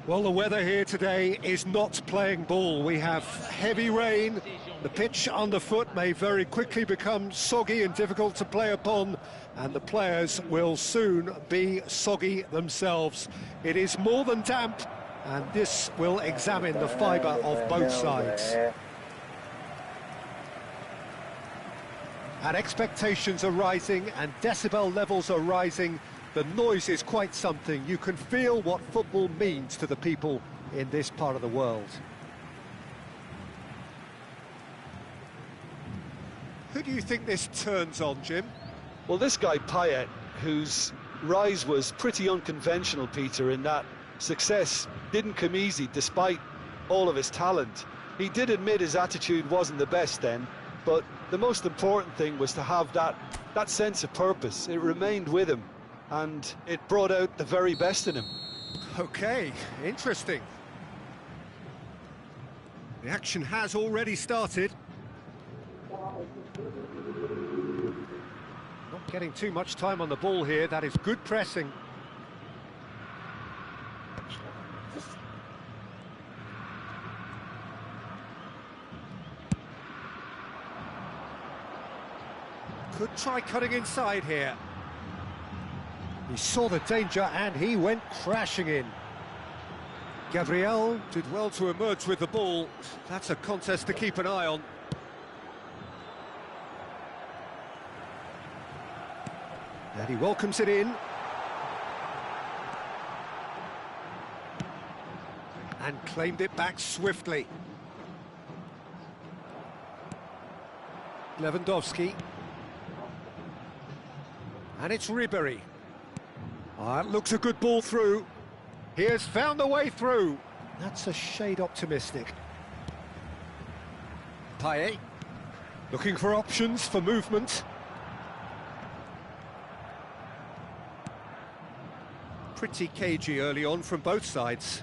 Well, the weather here today is not playing ball. We have heavy rain. The pitch underfoot may very quickly become soggy and difficult to play upon, and the players will soon be soggy themselves. It is more than damp, and this will examine the fibre of both sides. And expectations are rising, and decibel levels are rising. The noise is quite something. You can feel what football means to the people in this part of the world. Who do you think this turns on, Jim? Well, this guy Payet, whose rise was pretty unconventional, Peter, in that success didn't come easy despite all of his talent. He did admit his attitude wasn't the best then, but the most important thing was to have that sense of purpose. It remained with him, and it brought out the very best in him. Okay, interesting. The action has already started. Not getting too much time on the ball here. That is good pressing. Could try cutting inside here. He saw the danger and he went crashing in. Gabriel did well to emerge with the ball. That's a contest to keep an eye on. And he welcomes it in. And claimed it back swiftly. Lewandowski. And it's Ribery. That looks a good ball through. He has found a way through. That's a shade optimistic. Payet, looking for options for movement. Pretty cagey early on from both sides.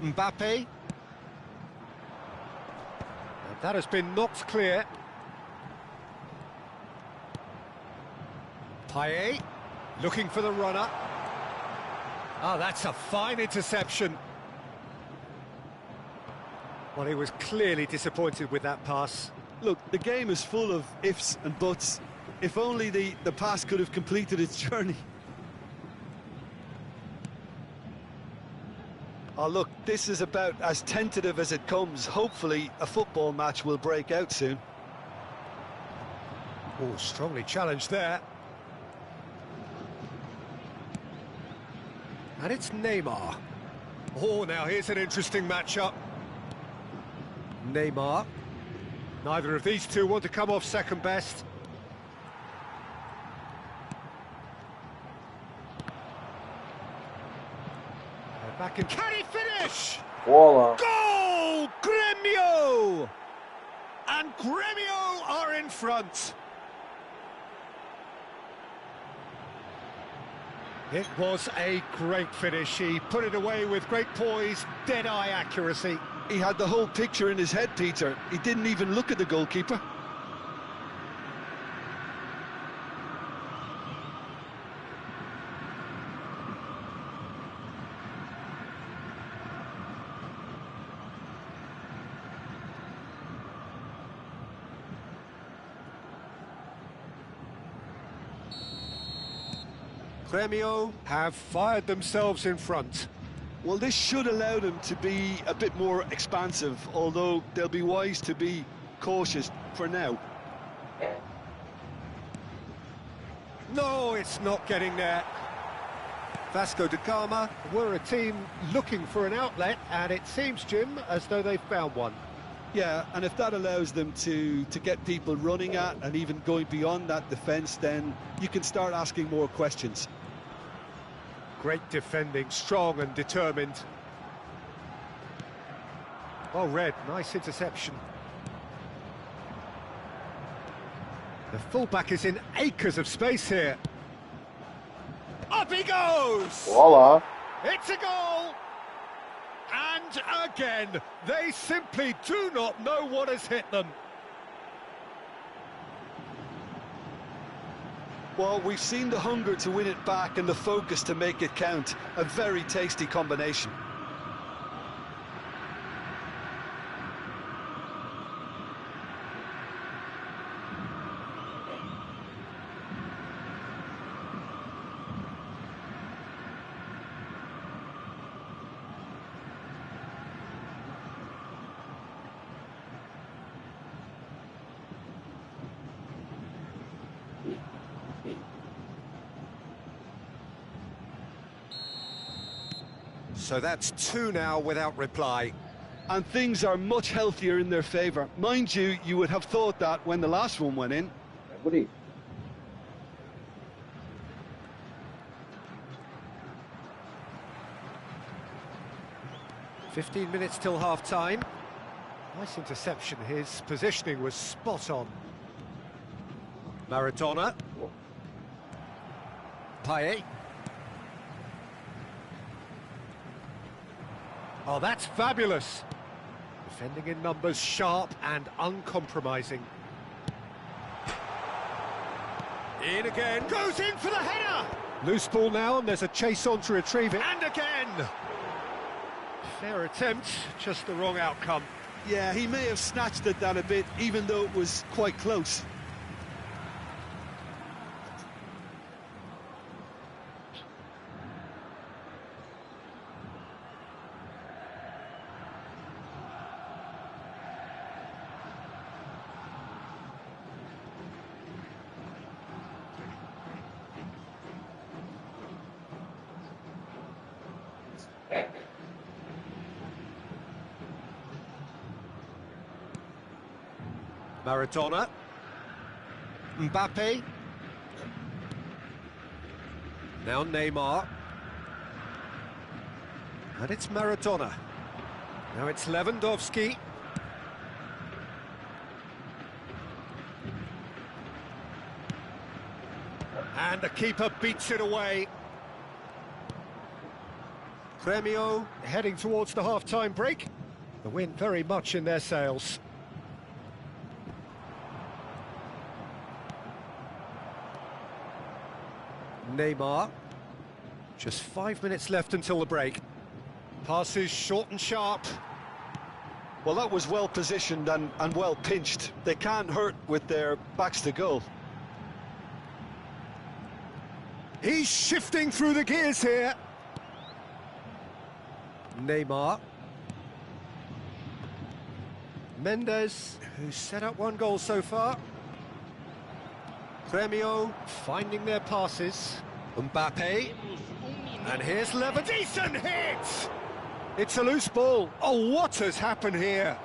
Mbappe. And that has been knocked clear. Payet, looking for the runner. Oh, that's a fine interception. Well, he was clearly disappointed with that pass. Look, the game is full of ifs and buts. If only the pass could have completed its journey. Oh, look, this is about as tentative as it comes. Hopefully, a football match will break out soon. Oh, strongly challenged there. And it's Neymar. Oh, now here's an interesting matchup. Neymar. Neither of these two want to come off second best. They're back in. Can he finish? Voila. Goal! Gremio! And Gremio are in front. It was a great finish. He put it away with great poise, dead-eye accuracy. He had the whole picture in his head, Peter. He didn't even look at the goalkeeper. Gremio have fired themselves in front. Well, this should allow them to be a bit more expansive, although they'll be wise to be cautious for now. No, it's not getting there. Vasco da Gama were a team looking for an outlet, and it seems, Jim, as though they've found one. Yeah, and if that allows them to get people running at and even going beyond that defence, then you can start asking more questions. Great defending, strong and determined. Well read, nice interception. The fullback is in acres of space here. Up he goes! Voila. It's a goal! And again, they simply do not know what has hit them. Well, we've seen the hunger to win it back and the focus to make it count. A very tasty combination. So that's 2 now without reply. And things are much healthier in their favour. Mind you, you would have thought that when the last one went in. 15 minutes till half-time. Nice interception. His positioning was spot on. Maradona. Payet. Oh, that's fabulous. Defending in numbers, sharp and uncompromising. In again, goes in for the header! Loose ball now, and there's a chase on to retrieve it. And again! Fair attempt, just the wrong outcome. Yeah, he may have snatched at that a bit, even though it was quite close. Maradona. Mbappe. Now Neymar. And it's Maradona. Now it's Lewandowski. And the keeper beats it away. Gremio heading towards the half-time break. The wind very much in their sails. Neymar. Just 5 minutes left until the break. Passes short and sharp. Well, that was well positioned and well pinched. They can't hurt with their backs to goal. He's shifting through the gears here. Neymar. Mendes, who's set up 1 goal so far. Gremio finding their passes. Mbappe. And here's Lewandowski. Decent hit! It's a loose ball. Oh, what has happened here?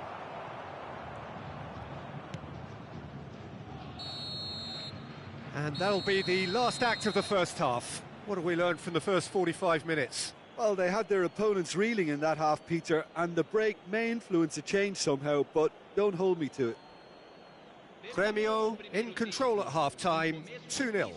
And that'll be the last act of the first half. What have we learned from the first 45 minutes? Well, they had their opponents reeling in that half, Peter, and the break may influence a change somehow, but don't hold me to it. Gremio in control at half-time, 2-0.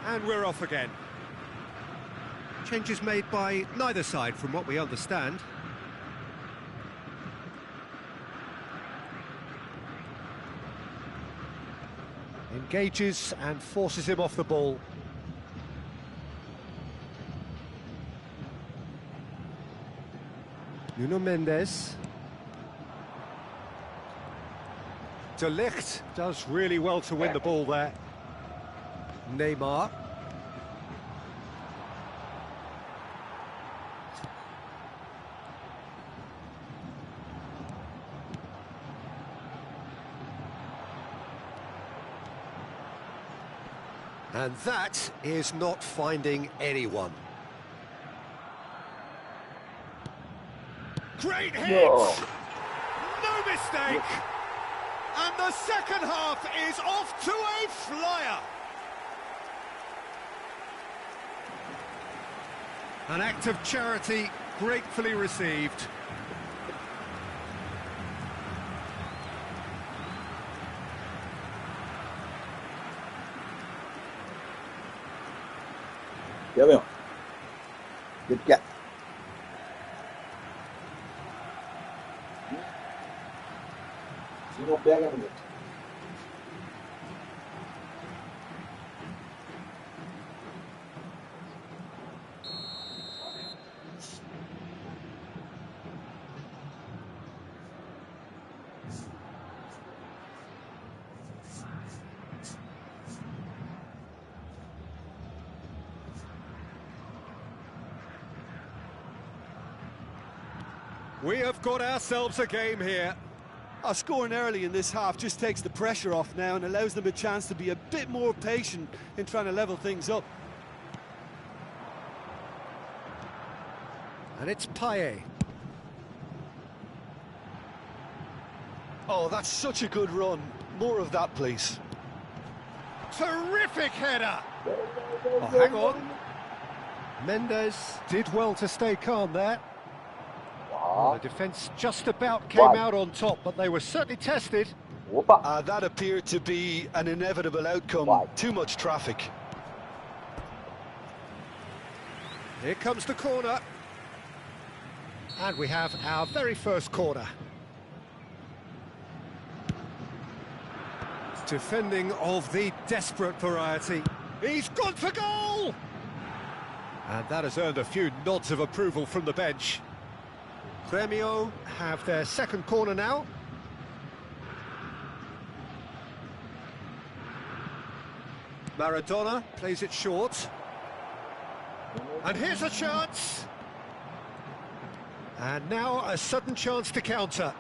And we're off again. Changes made by neither side from what we understand. Engages and forces him off the ball. Nuno Mendes. De Ligt does really well to win the ball there. Neymar. And that is not finding anyone. Great hit! No. No mistake! And the second half is off to a flyer! An act of charity gratefully received. Já viu? Good get. Se não pega, não. We have got ourselves a game here. Scoring early in this half just takes the pressure off now and allows them a chance to be a bit more patient in trying to level things up. And it's Payet. Oh, that's such a good run. More of that, please. Terrific header! Oh, hang on. Mendes did well to stay calm there. The defence just about came out on top, but they were certainly tested. That appeared to be an inevitable outcome. Too much traffic. Here comes the corner. And we have our very first corner. Defending of the desperate variety. He's gone for goal! And that has earned a few nods of approval from the bench. Grêmio have their second corner now. Maradona plays it short. And here's a chance. And now a sudden chance to counter.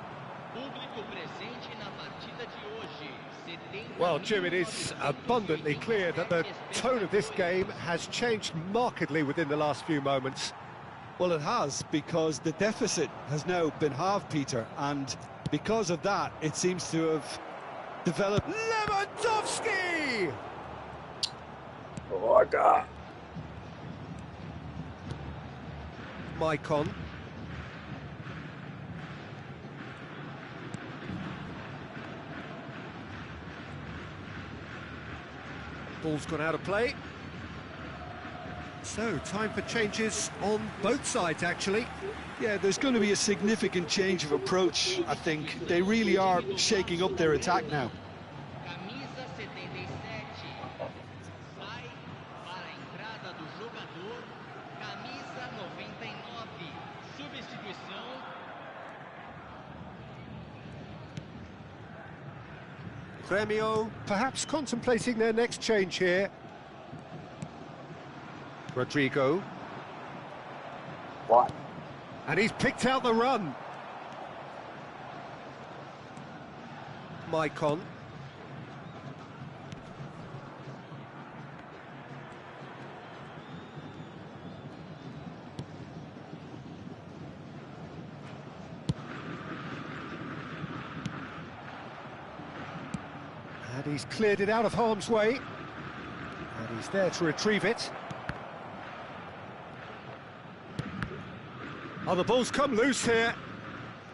Well, Jim, it is abundantly clear that the tone of this game has changed markedly within the last few moments. Well, it has, because the deficit has now been halved, Peter, and because of that, it seems to have developed... Lewandowski! Oh, God. Maicon. Ball's gone out of play. So, time for changes on both sides, actually. Yeah, there's going to be a significant change of approach, I think. They really are shaking up their attack now. Grêmio perhaps contemplating their next change here. Rodrigo. What? And he's picked out the run. Maicon. And he's cleared it out of harm's way. And he's there to retrieve it. Oh, the ball's come loose here.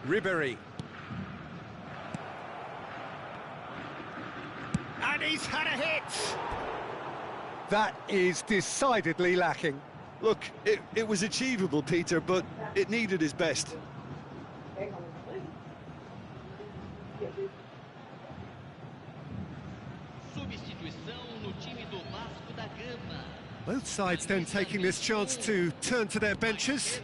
Ribery. And he's had a hit! That is decidedly lacking. Look, it was achievable, Peter, but it needed his best. Both sides then taking this chance to turn to their benches.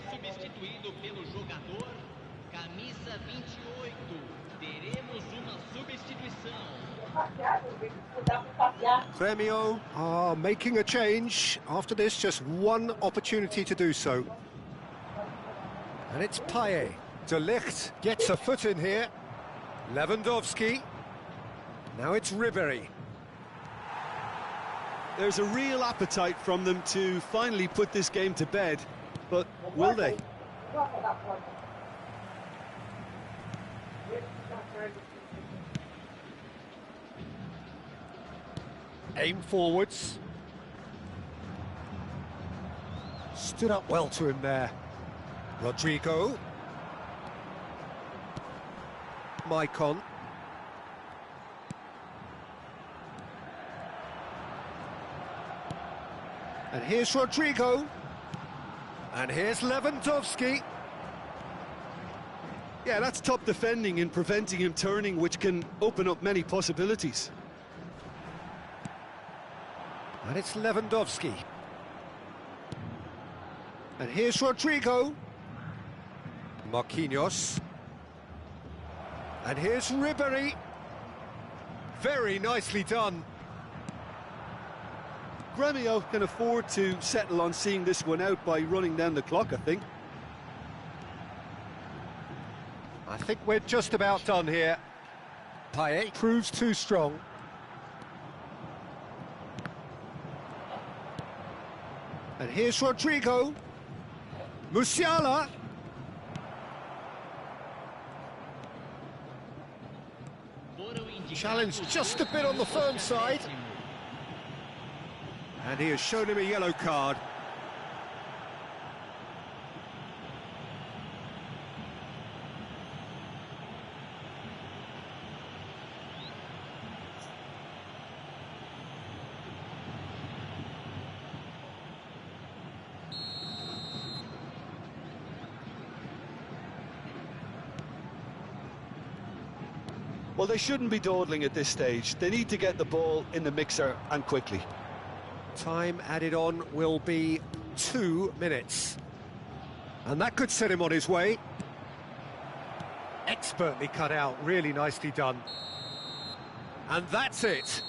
Grêmio are making a change. After this, just one opportunity to do so. And it's Payet. De Ligt gets a foot in here. Lewandowski. Now it's Ribery. There's a real appetite from them to finally put this game to bed, but will they? Aim forwards. Stood up well to him there. Rodrigo. Maicon. And here's Rodrigo. And here's Lewandowski. Yeah, that's top defending and preventing him turning, which can open up many possibilities. And it's Lewandowski. And here's Rodrigo. Marquinhos. And here's Ribéry. Very nicely done. Gremio can afford to settle on seeing this one out by running down the clock, I think. I think we're just about done here. Payet proves too strong. And here's Rodrigo. Musiala. Challenge just a bit on the firm side. And he has shown him a yellow card. Well, they shouldn't be dawdling at this stage. They need to get the ball in the mixer, and quickly. Time added on will be 2 minutes. And that could set him on his way. Expertly cut out, really nicely done. And that's it.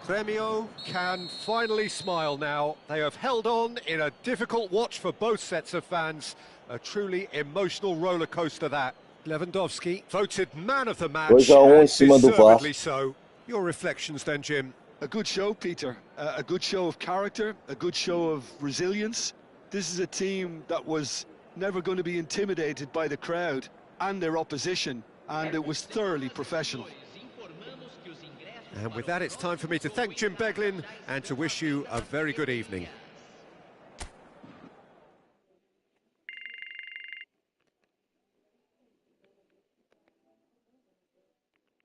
Gremio can finally smile now. They have held on in a difficult watch for both sets of fans. A truly emotional roller coaster that. Lewandowski voted man of the match, and deservedly so. Your reflections then, Jim? A good show, Peter. A good show of character, a good show of resilience. This is a team that was never going to be intimidated by the crowd and their opposition, and it was thoroughly professional. And with that, it's time for me to thank Jim Beglin and to wish you a very good evening.